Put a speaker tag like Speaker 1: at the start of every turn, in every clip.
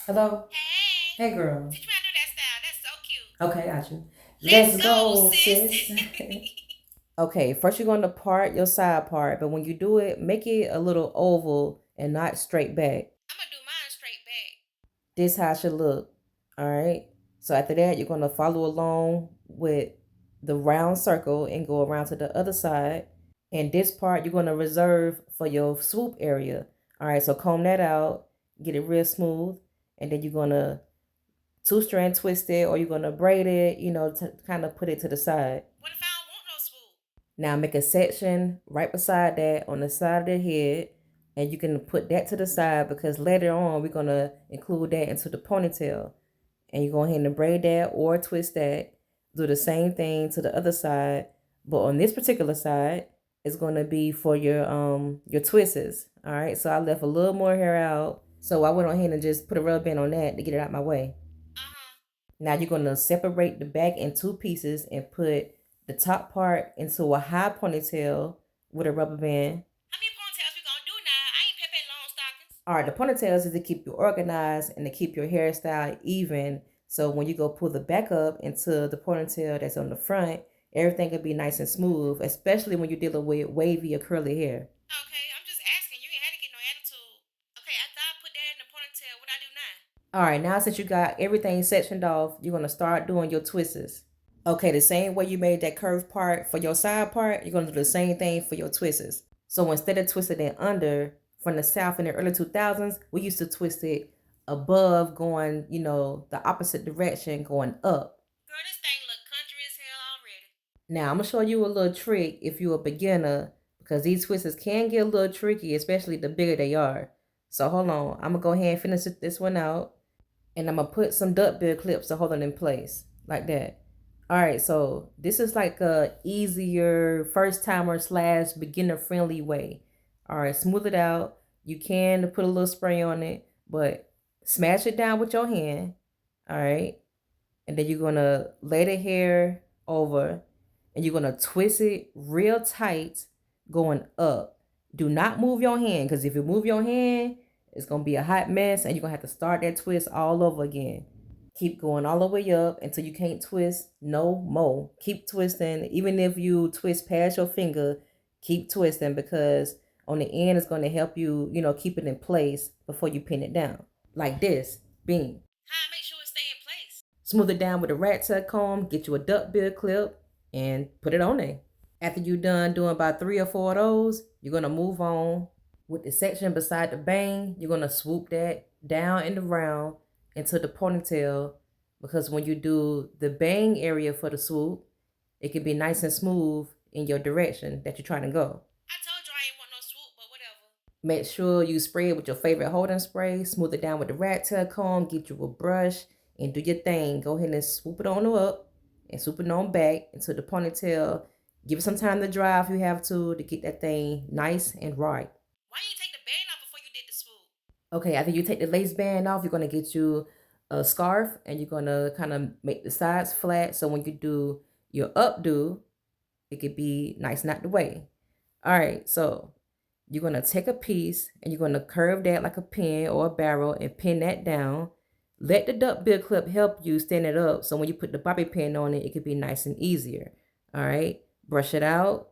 Speaker 1: Hello?
Speaker 2: Hey,
Speaker 1: Hey, girl.
Speaker 2: teach me how to do that style. That's so cute.
Speaker 1: Okay, got you.
Speaker 2: Let's
Speaker 1: Let's
Speaker 2: go,
Speaker 1: go,
Speaker 2: sis.
Speaker 1: sis. Okay, first you're going to part your side part, but when you do it, make it a little oval and not straight back.
Speaker 2: I'm gonna do mine straight back.
Speaker 1: This how it should look. All right. So after that, you're going to follow along with the round circle and go around to the other side. And this part you're going to reserve for your swoop area. All right, so comb that out, get it real smooth, and then you're going to two-strand twist it or you're going to braid it, to kind of put it to the side.
Speaker 2: What if I don't want no swoop?
Speaker 1: Now make a section right beside that on the side of the head, and you can put that to the side because later on we're going to include that into the ponytail. And you go ahead and braid that or twist that. Do the same thing to the other side, but on this particular side, it's going to be for your twists. All right, so I left a little more hair out, so I went on ahead and just put a rubber band on that to get it out my way.
Speaker 2: Uh huh.
Speaker 1: Now you're going to separate the back in two pieces and put the top part into a high ponytail with a rubber band.
Speaker 2: How many ponytails we gonna do now? I ain't Pepe long stockings.
Speaker 1: All right, the ponytails is to keep you organized and to keep your hairstyle even. So when you go pull the back up into the ponytail that's on the front, everything will be nice and smooth, especially when you're dealing with wavy or curly hair.
Speaker 2: Okay, I'm just asking. You ain't had to get no attitude. Okay, after I put that in the ponytail, what I do now?
Speaker 1: All right, now since you got everything sectioned off, you're going to start doing your twists. Okay, the same way you made that curved part for your side part, you're going to do the same thing for your twists. So instead of twisting it under, from the South in the early 2000s, we used to twist it above going, the opposite direction going up.
Speaker 2: Girl, this thing look country as hell already.
Speaker 1: Now, I'm going to show you a little trick if you're a beginner because these twists can get a little tricky, especially the bigger they are. So hold on, I'm going to go ahead and finish this one out, and I'm going to put some duckbill clips to hold it in place like that. All right, so this is like a easier first timer slash beginner friendly way. All right, smooth it out. You can put a little spray on it, but smash it down with your hand. All right, and then you're gonna lay the hair over, and you're gonna twist it real tight, going up. Do not move your hand, because if you move your hand, it's gonna be a hot mess, and you're gonna have to start that twist all over again. Keep going all the way up until you can't twist no more. Keep twisting. Even if you twist past your finger, keep twisting because on the end it's going to help you, keep it in place before you pin it down. Like this. Bing.
Speaker 2: How I make sure it stay in place?
Speaker 1: Smooth it down with a rat tail comb, get you a duckbill clip, and put it on there. After you're done doing about 3 or 4 of those, you're going to move on. With the section beside the bang, you're going to swoop that down in the round into the ponytail because when you do the bang area for the swoop, it can be nice and smooth in your direction that you're trying to go.
Speaker 2: I told you I ain't want no swoop, but whatever.
Speaker 1: Make sure you spray it with your favorite holding spray, smooth it down with the rat tail comb, get you a brush, and do your thing. Go ahead and swoop it on up and swoop it on back into the ponytail. Give it some time to dry if you have to get that thing nice and right.
Speaker 2: Why you take the band off before you did the swoop?
Speaker 1: Okay, after you take the lace band off, you're gonna get you a scarf and you're gonna kind of make the sides flat so when you do your updo, it could be nice and out the way. All right, so you're gonna take a piece and you're gonna curve that like a pin or a barrel and pin that down. Let the duckbill clip help you stand it up so when you put the bobby pin on it, it could be nice and easier. All right, brush it out.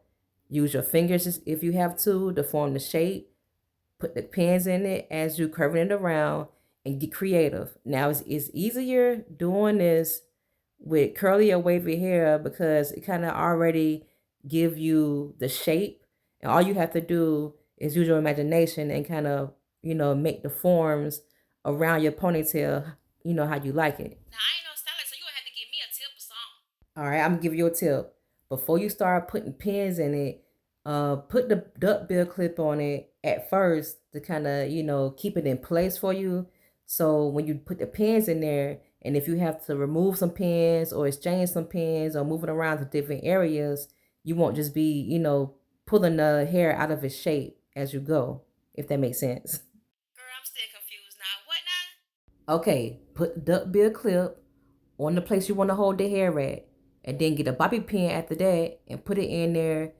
Speaker 1: Use your fingers if you have to form the shape. Put the pins in it as you curving it around and get creative. Now it's easier doing this with curly or wavy hair because it kind of already give you the shape, and all you have to do is use your imagination and kind of make the forms around your ponytail, how you like it.
Speaker 2: Now I ain't no stylist, so you gonna have to give me a tip or something.
Speaker 1: All right, I'm gonna give you a tip. Before you start putting pins in it, put the duckbill clip on it at first to kind of keep it in place for you. So when you put the pins in there, and if you have to remove some pins or exchange some pins or move it around to different areas, you won't just be pulling the hair out of its shape as you go. If that makes sense.
Speaker 2: Girl, I'm still confused now. What now?
Speaker 1: Okay, put the duckbill clip on the place you want to hold the hair at, and then get a bobby pin after that and put it in there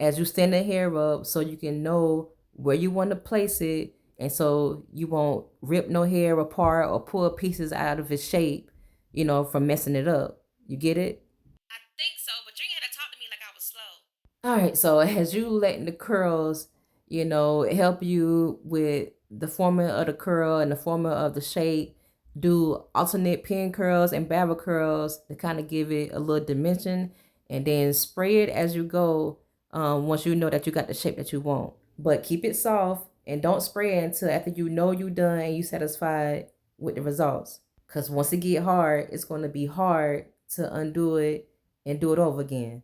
Speaker 1: as you stand the hair up so you can know where you want to place it And so you won't rip no hair apart or pull pieces out of its shape, from messing it up. You get it?
Speaker 2: I think so, but you ain't had to talk to me like I was slow.
Speaker 1: All right, so as you letting the curls, help you with the forming of the curl and the forming of the shape, do alternate pin curls and barrel curls to kind of give it a little dimension, and then spray it as you go. Once you know that you got the shape that you want, but keep it soft and don't spray it until after you know you done and you satisfied with the results. Cause once it get hard, it's gonna be hard to undo it and do it over again.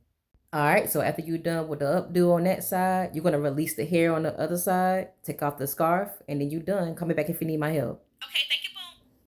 Speaker 1: All right, so after you're done with the updo on that side, you're gonna release the hair on the other side, take off the scarf, and then you're done. Call me back if you need my help.
Speaker 2: Okay, thank you.